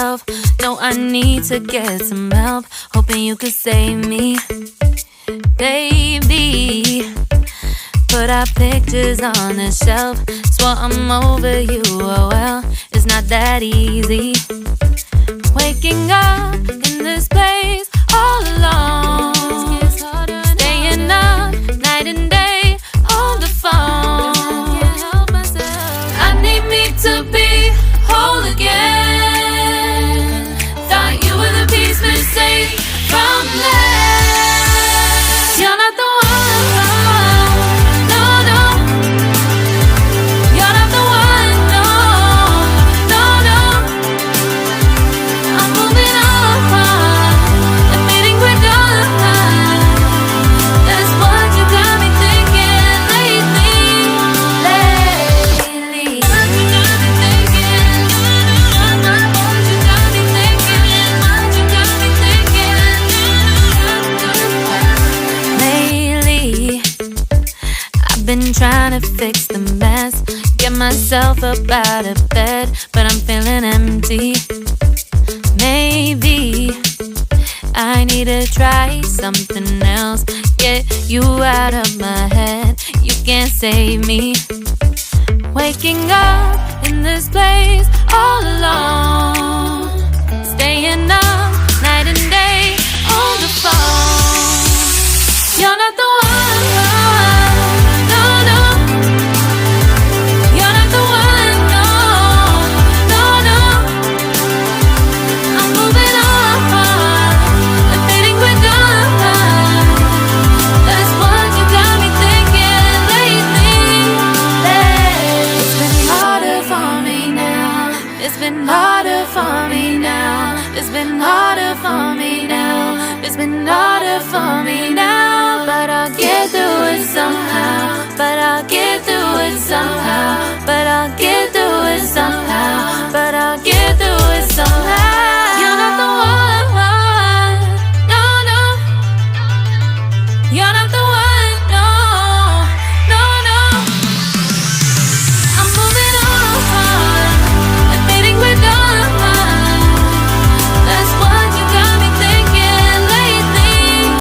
myself. No, I need to get some help. Hoping you could save me, baby. Put our pictures on the shelf. Swore I'm over you, oh well, it's not that easy. Waking up in this place all alone, staying up night and day on the phone. I need me to be whole again. Thought you were the piece missing from left. You're not the one. Been trying to fix the mess, get myself up out of bed, but I'm feeling empty. Maybe I need to try something else, get you out of my head. You can't save me. Waking up in this place all alone, staying up night and day on the phone. You're not the one. It's been harder for me now. It's been harder for me now. It's been harder for me now. But I'll get through it somehow. But I'll get through it somehow.